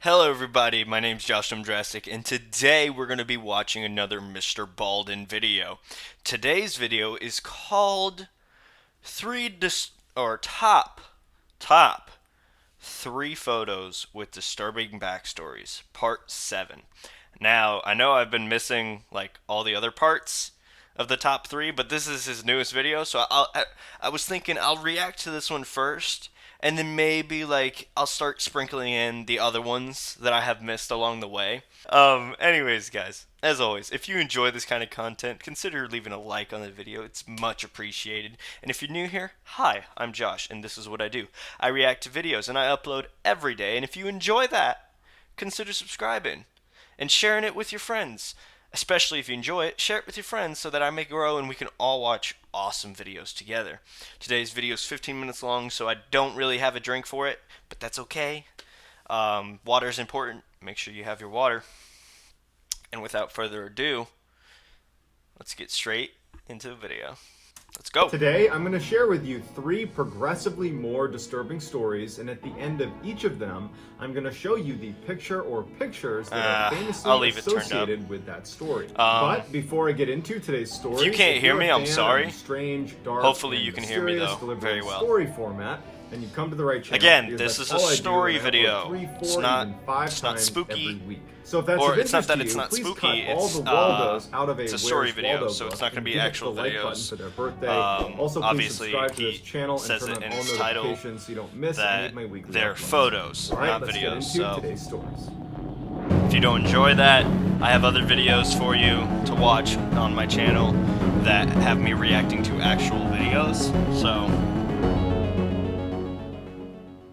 Hello everybody, my name's JoshJrumJrastick, and today we're going to be watching another Mr. Balden video. Today's video is called Top 3 Photos with Disturbing Backstories, Part 7. Now, I know I've been missing like all the other parts of the top 3, but this is his newest video, so I was thinking I'll react to this one first, and then maybe like I'll start sprinkling in the other ones that I have missed along the way. Anyways, guys, as always, if you enjoy this kind of content, consider leaving a like on the video. It's much appreciated. And if you're new here, hi, I'm Josh, and this is what I do. I react to videos, and I upload every day. And if you enjoy that, consider subscribing and sharing it with your friends. Especially if you enjoy it, share it with your friends so that I may grow and we can all watch awesome videos together. Today's video is 15 minutes long, so I don't really have a drink for it, but that's okay. Water is important. Make sure you have your water. And without further ado, let's get straight into the video. Let's go. Today, I'm going to share with you 3 progressively more disturbing stories, and at the end of each of them, I'm going to show you the picture or pictures that are famously associated with that story. But before I get into today's story, if you can't hear me, I'm sorry. Strange, dark, hopefully you can hear me though very well. Story format, and you come to the right channel. Again, this is a story video. It's not spooky. So if that's or of it's not interest that to it's you, not please spooky, cut all the Waldos out of it's a story Where's video, Waldo so it's book not going to be and actual hit the like button videos. for their birthday. Also, please Obviously, subscribe to this he channel and says turn it on in all his title notifications so you don't miss any of my that weekly they're uploads. photos, All right, not let's videos. get into So today's stories. if you don't enjoy that, I have other videos for you to watch on my channel that have me reacting to actual videos. So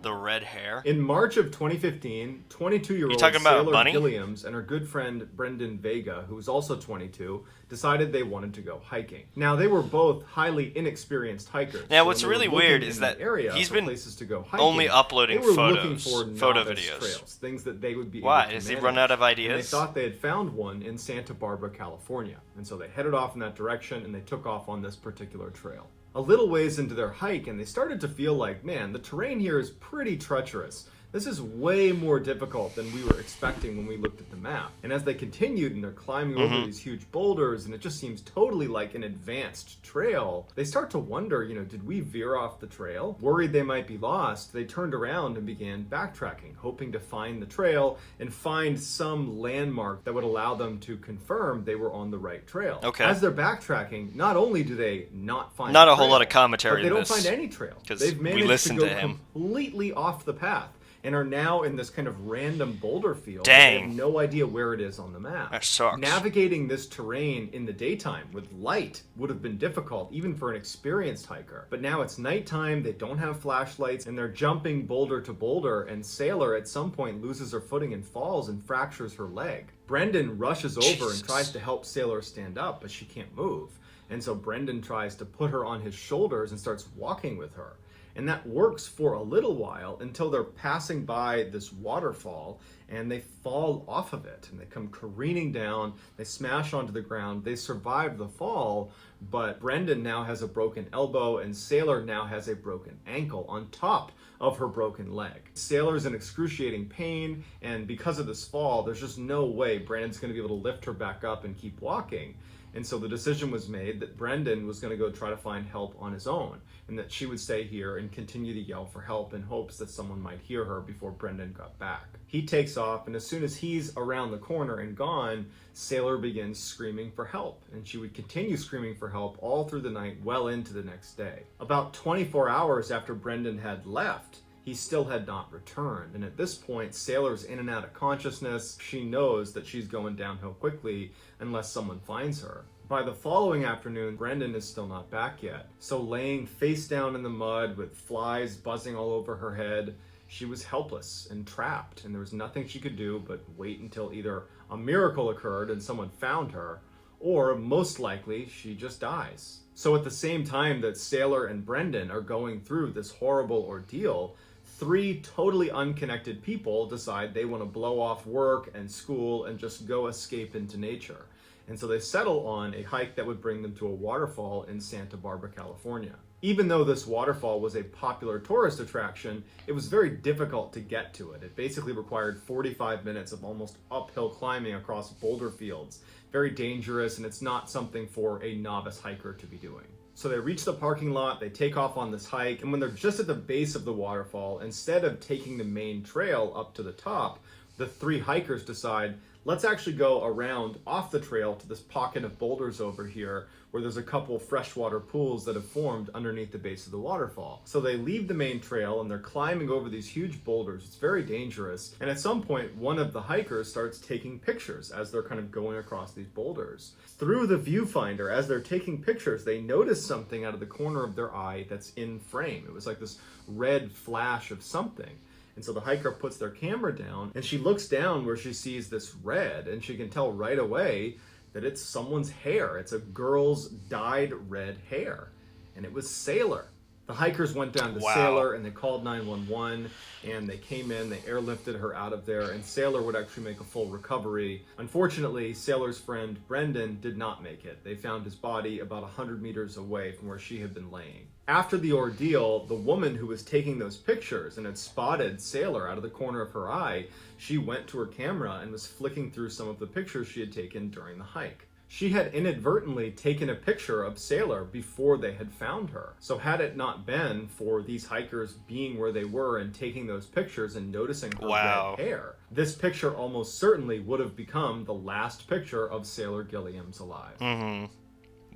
the red hair. In March of 2015, 22-year-old You talking about Saylor Bunny? Guilliams and her good friend Brendan Vega, who was also 22, decided they wanted to go hiking. Now, they were both highly inexperienced hikers. Now, so what's when they really were weird looking is in the that area he's for been places to go hiking, only uploading they were photos, looking for photo novice videos. trails, things that they would be Why? able to Has he manage. run out of And ideas? they thought they had found one in Santa Barbara, California. And so they headed off in that direction and they took off on this particular trail. A little ways into their hike, and they started to feel like, man, the terrain here is pretty treacherous. This is way more difficult than we were expecting when we looked at the map. And as they continued and they're climbing over these huge boulders, and it just seems totally like an advanced trail, they start to wonder, did we veer off the trail? Worried they might be lost, they turned around and began backtracking, hoping to find the trail and find some landmark that would allow them to confirm they were on the right trail. Okay. As they're backtracking, not only do they not find Not the a whole trail, lot of commentary but they in don't this, find any trail. 'cause They've we managed listened to go to him. completely off the path and are now in this kind of random boulder field. Dang. They have no idea where it is on the map. That sucks. Navigating this terrain in the daytime with light would have been difficult, even for an experienced hiker. But now it's nighttime, they don't have flashlights, and they're jumping boulder to boulder, and Saylor at some point loses her footing and falls and fractures her leg. Brendan rushes over and tries to help Saylor stand up, but she can't move. And so Brendan tries to put her on his shoulders and starts walking with her. And that works for a little while until they're passing by this waterfall and they fall off of it and they come careening down, they smash onto the ground, they survive the fall, but Brendan now has a broken elbow and Saylor now has a broken ankle on top of her broken leg. Saylor's in excruciating pain, and because of this fall, there's just no way Brendan's going to be able to lift her back up and keep walking. And so the decision was made that Brendan was going to go try to find help on his own, and that she would stay here and continue to yell for help in hopes that someone might hear her before Brendan got back. He takes off, and as soon as he's around the corner and gone, Saylor begins screaming for help, and she would continue screaming for help all through the night, well into the next day. About 24 hours after Brendan had left, he still had not returned, and at this point, Saylor's in and out of consciousness. She knows that she's going downhill quickly unless someone finds her. By the following afternoon, Brendan is still not back yet. So laying face down in the mud with flies buzzing all over her head, she was helpless and trapped, and there was nothing she could do but wait until either a miracle occurred and someone found her, or most likely she just dies. So at the same time that Saylor and Brendan are going through this horrible ordeal, 3 totally unconnected people decide they want to blow off work and school and just go escape into nature. And so they settle on a hike that would bring them to a waterfall in Santa Barbara, California. Even though this waterfall was a popular tourist attraction, it was very difficult to get to it. It basically required 45 minutes of almost uphill climbing across boulder fields. Very dangerous, and it's not something for a novice hiker to be doing. So they reach the parking lot, they take off on this hike, and when they're just at the base of the waterfall, instead of taking the main trail up to the top, the three hikers decide, let's actually go around off the trail to this pocket of boulders over here where there's a couple freshwater pools that have formed underneath the base of the waterfall. So they leave the main trail and they're climbing over these huge boulders. It's very dangerous. And at some point, one of the hikers starts taking pictures as they're kind of going across these boulders. Through the viewfinder, as they're taking pictures, they notice something out of the corner of their eye that's in frame. It was like this red flash of something. And so the hiker puts their camera down and she looks down where she sees this red, and she can tell right away that it's someone's hair. It's a girl's dyed red hair. And it was Saylor. The hikers went down to Saylor and they called 911, and they came in, they airlifted her out of there, and Saylor would actually make a full recovery. Unfortunately, Saylor's friend Brendan did not make it. They found his body about 100 meters away from where she had been laying. After the ordeal, the woman who was taking those pictures and had spotted Saylor out of the corner of her eye, she went to her camera and was flicking through some of the pictures she had taken during the hike. She had inadvertently taken a picture of Saylor before they had found her. So had it not been for these hikers being where they were and taking those pictures and noticing her red hair, this picture almost certainly would have become the last picture of Saylor Guilliams alive.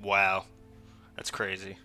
Wow. That's crazy.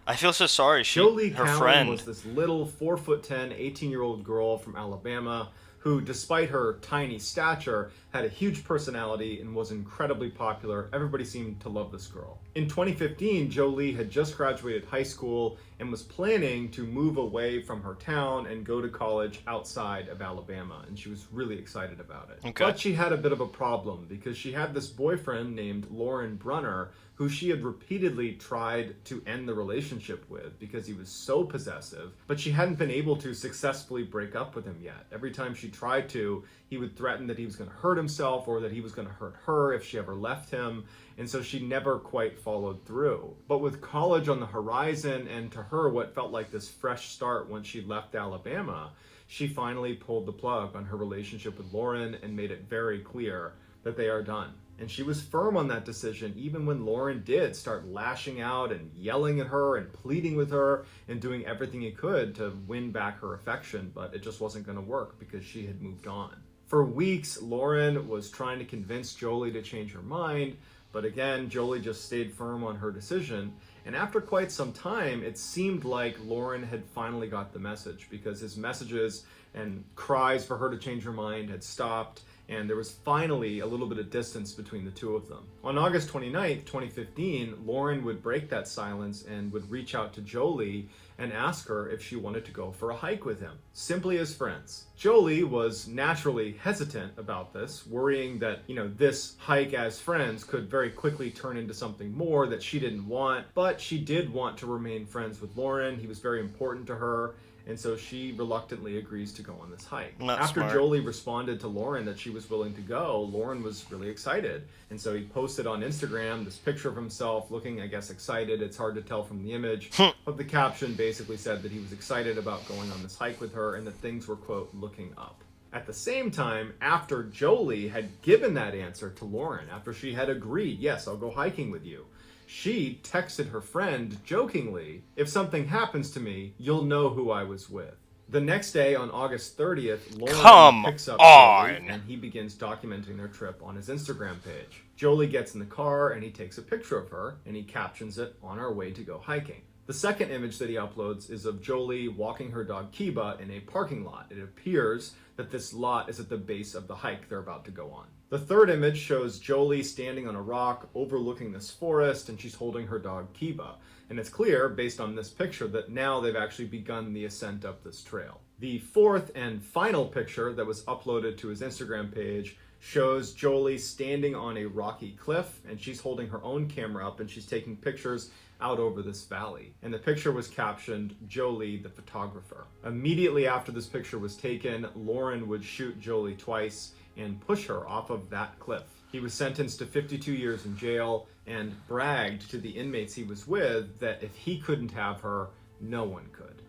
I feel so sorry. Jolee her Callan friend was this little 4'10", 18-year-old girl from Alabama who, despite her tiny stature, had a huge personality and was incredibly popular. Everybody seemed to love this girl. In 2015, Jolee had just graduated high school and was planning to move away from her town and go to college outside of Alabama, and she was really excited about it. Okay. But she had a bit of a problem because she had this boyfriend named Lauren Brunner who she had repeatedly tried to end the relationship with because he was so possessive, but she hadn't been able to successfully break up with him yet. Every time she tried to, he would threaten that he was going to hurt himself or that he was going to hurt her if she ever left him, and so she never quite followed through. But with college on the horizon and to her what felt like this fresh start when she left Alabama, she finally pulled the plug on her relationship with Lauren and made it very clear that they are done. And she was firm on that decision even when Lauren did start lashing out and yelling at her and pleading with her and doing everything he could to win back her affection, but it just wasn't going to work because she had moved on. For weeks, Lauren was trying to convince Jolee to change her mind, but again, Jolee just stayed firm on her decision. And after quite some time, it seemed like Lauren had finally got the message because his messages and cries for her to change her mind had stopped, and there was finally a little bit of distance between the two of them. On August 29th, 2015, Lauren would break that silence and would reach out to Jolee and ask her if she wanted to go for a hike with him, simply as friends. Jolee was naturally hesitant about this, worrying that, this hike as friends could very quickly turn into something more that she didn't want, but she did want to remain friends with Lauren. He was very important to her. And so she reluctantly agrees to go on this hike. After Jolee responded to Lauren that she was willing to go, Lauren was really excited. And so he posted on Instagram this picture of himself looking, I guess, excited. It's hard to tell from the image. But the caption basically said that he was excited about going on this hike with her and that things were, quote, looking up. At the same time, after Jolee had given that answer to Lauren, after she had agreed, yes, I'll go hiking with you, she texted her friend jokingly, if something happens to me, you'll know who I was with. The next day, on August 30th, Lauren picks up Jolee and he begins documenting their trip on his Instagram page. Jolee gets in the car and he takes a picture of her and he captions it, "On our way to go hiking." The second image that he uploads is of Jolee walking her dog Kiba in a parking lot. It appears that this lot is at the base of the hike they're about to go on. The third image shows Jolee standing on a rock overlooking this forest, and she's holding her dog Kiba. And it's clear, based on this picture, that now they've actually begun the ascent up this trail. The fourth and final picture that was uploaded to his Instagram page shows Jolee standing on a rocky cliff, and she's holding her own camera up and she's taking pictures out over this valley. And the picture was captioned, "Jolee the photographer." Immediately after this picture was taken, Lauren would shoot Jolee twice and push her off of that cliff. He was sentenced to 52 years in jail, and bragged to the inmates he was with that if he couldn't have her, no one could.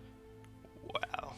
Wow.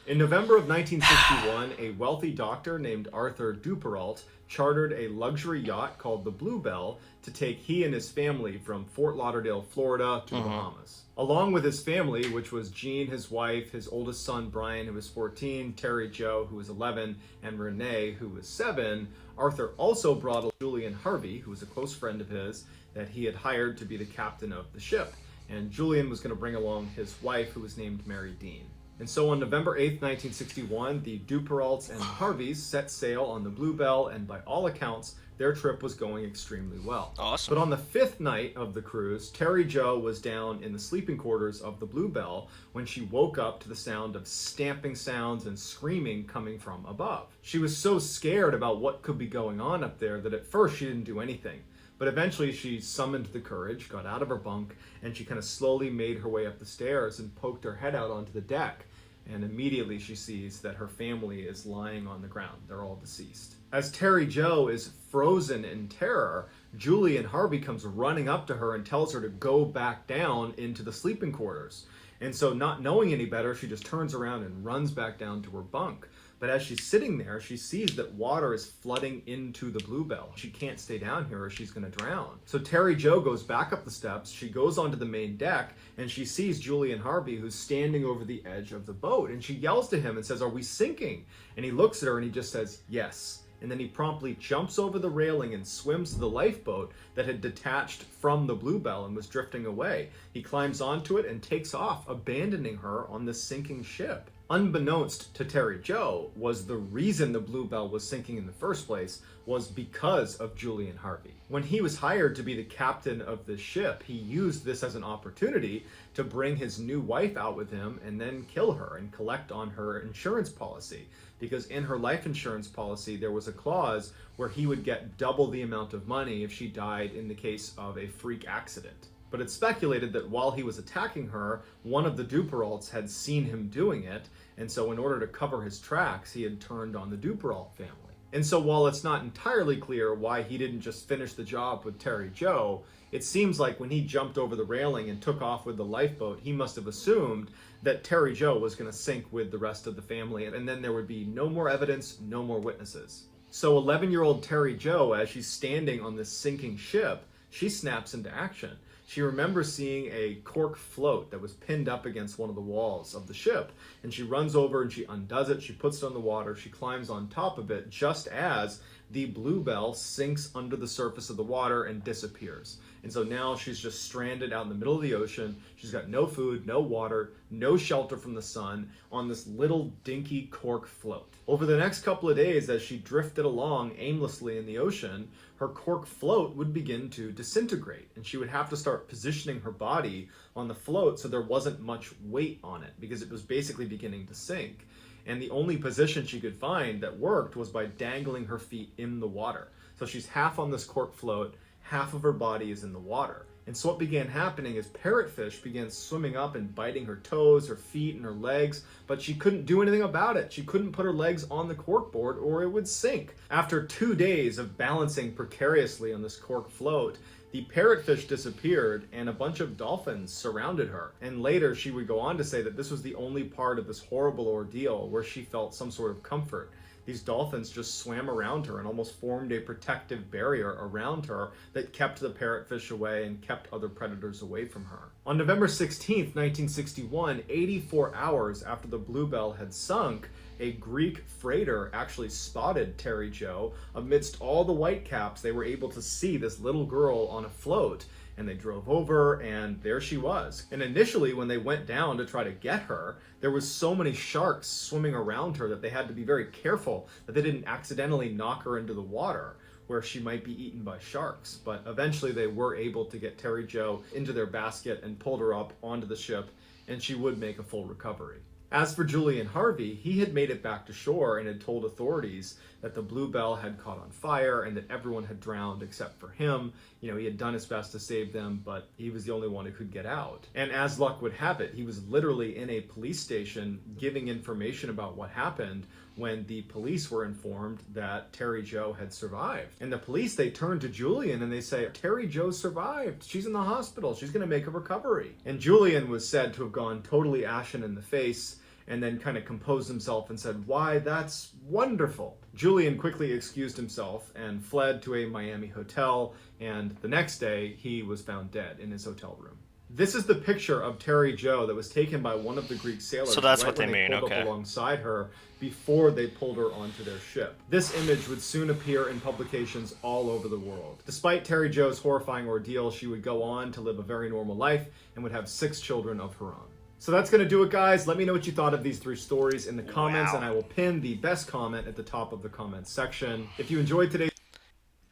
In November of 1961, a wealthy doctor named Arthur Duperrault chartered a luxury yacht called the Bluebell to take he and his family from Fort Lauderdale, Florida to the Bahamas. Along with his family, which was Jean, his wife, his oldest son Brian, who was 14, Terry Jo, who was 11, and Renee, who was 7, Arthur also brought Julian Harvey, who was a close friend of his, that he had hired to be the captain of the ship. And Julian was going to bring along his wife, who was named Mary Dean. And so on November 8th, 1961, the Duperraults and Harveys set sail on the Bluebell, and by all accounts, their trip was going extremely well. Awesome. But on the 5th night of the cruise, Terry Jo was down in the sleeping quarters of the Bluebell when she woke up to the sound of stamping sounds and screaming coming from above. She was so scared about what could be going on up there that at first she didn't do anything. But eventually she summoned the courage, got out of her bunk, and she kind of slowly made her way up the stairs and poked her head out onto the deck. And immediately she sees that her family is lying on the ground. They're all deceased. As Terry Jo is frozen in terror, Julian Harvey comes running up to her and tells her to go back down into the sleeping quarters. And so, not knowing any better, she just turns around and runs back down to her bunk. But as she's sitting there, she sees that water is flooding into the Bluebell. She can't stay down here or she's going to drown. So Terry Jo goes back up the steps, she goes onto the main deck, and she sees Julian Harvey, who's standing over the edge of the boat. And she yells to him and says, "Are we sinking?" And he looks at her and he just says, "Yes." And then he promptly jumps over the railing and swims to the lifeboat that had detached from the Bluebell and was drifting away. He climbs onto it and takes off, abandoning her on the sinking ship. Unbeknownst to Terry Jo, was the reason the Bluebell was sinking in the first place was because of Julian Harvey. When he was hired to be the captain of the ship, he used this as an opportunity to bring his new wife out with him and then kill her and collect on her insurance policy. Because in her life insurance policy, there was a clause where he would get double the amount of money if she died in the case of a freak accident. But it's speculated that while he was attacking her, one of the Duperraults had seen him doing it, and so in order to cover his tracks, he had turned on the Duperrault family. And so while it's not entirely clear why he didn't just finish the job with Terry Jo, it seems like when he jumped over the railing and took off with the lifeboat, he must have assumed that Terry Jo was going to sink with the rest of the family, and then there would be no more evidence, no more witnesses. So 11-year-old Terry Jo, as she's standing on this sinking ship, she snaps into action. She remembers seeing a cork float that was pinned up against one of the walls of the ship, and she runs over and she undoes it, she puts it on the water, she climbs on top of it just as the Bluebell sinks under the surface of the water and disappears. And so now she's just stranded out in the middle of the ocean. She's got no food, no water, no shelter from the sun on this little dinky cork float. Over the next couple of days, as she drifted along aimlessly in the ocean, her cork float would begin to disintegrate, and she would have to start positioning her body on the float so there wasn't much weight on it because it was basically beginning to sink. And the only position she could find that worked was by dangling her feet in the water. So she's half on this cork float, half of her body is in the water. And so what began happening is parrotfish began swimming up and biting her toes, her feet, and her legs, but she couldn't do anything about it. She couldn't put her legs on the corkboard or it would sink. After 2 days of balancing precariously on this cork float, the parrotfish disappeared and a bunch of dolphins surrounded her. And later she would go on to say that this was the only part of this horrible ordeal where she felt some sort of comfort. These dolphins just swam around her and almost formed a protective barrier around her that kept the parrotfish away and kept other predators away from her. On November 16th, 1961, 84 hours after the Bluebell had sunk, a Greek freighter actually spotted Terry Jo. Amidst all the whitecaps, they were able to see this little girl on a float, and they drove over, and there she was. And initially, when they went down to try to get her, there was so many sharks swimming around her that they had to be very careful that they didn't accidentally knock her into the water where she might be eaten by sharks. But eventually they were able to get Terry Jo into their basket and pulled her up onto the ship, and she would make a full recovery. As for Julian Harvey, he had made it back to shore and had told authorities that the Bluebell had caught on fire and that everyone had drowned except for him. You know, he had done his best to save them, but he was the only one who could get out. And as luck would have it, he was literally in a police station giving information about what happened when the police were informed that Terry Jo had survived. And the police, they turn to Julian and they say, Terry Jo survived. She's in the hospital. She's going to make a recovery. And Julian was said to have gone totally ashen in the face and then kind of composed himself and said, why, that's wonderful. Julian quickly excused himself and fled to a Miami hotel, and the next day he was found dead in his hotel room. This is the picture of Terry Jo that was taken by one of the Greek sailors. So that's right what they when mean, pulled okay. up alongside her before they pulled her onto their ship. This image would soon appear in publications all over the world. Despite Terry Jo's horrifying ordeal, she would go on to live a very normal life and would have 6 children of her own. So that's going to do it, guys. Let me know what you thought of these 3 stories in the comments, Wow. and I will pin the best comment at the top of the comments section. If you enjoyed today's...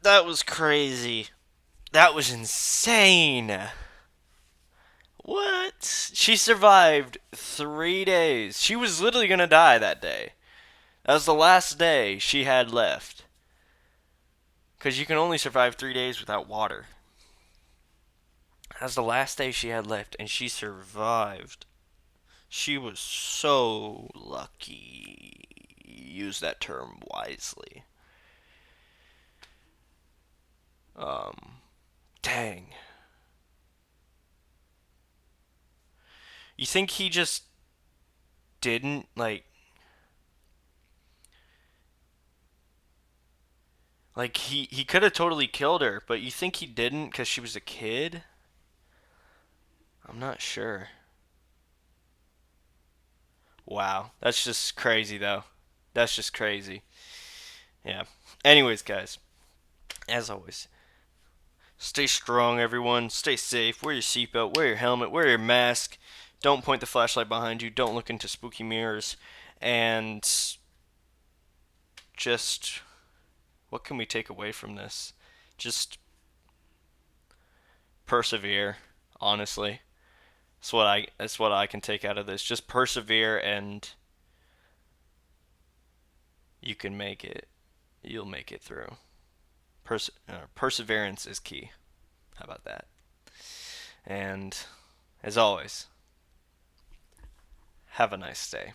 That was crazy. That was insane. What? She survived 3 days. She was literally going to die that day. That was the last day she had left. Because you can only survive 3 days without water. That was the last day she had left, and she survived. She was so lucky. Use that term wisely. Dang. You think he just didn't, he could have totally killed her, but you think he didn't because she was a kid? I'm not sure. Wow. That's just crazy, though. That's just crazy. Yeah. Anyways, guys, as always, stay strong, everyone. Stay safe. Wear your seatbelt. Wear your helmet. Wear your mask. Don't point the flashlight behind you. Don't look into spooky mirrors. And just, what can we take away from this? Just persevere, honestly. That's what I can take out of this. Just persevere, and you can make it. You'll make it through. Perseverance is key. How about that? And as always, have a nice day.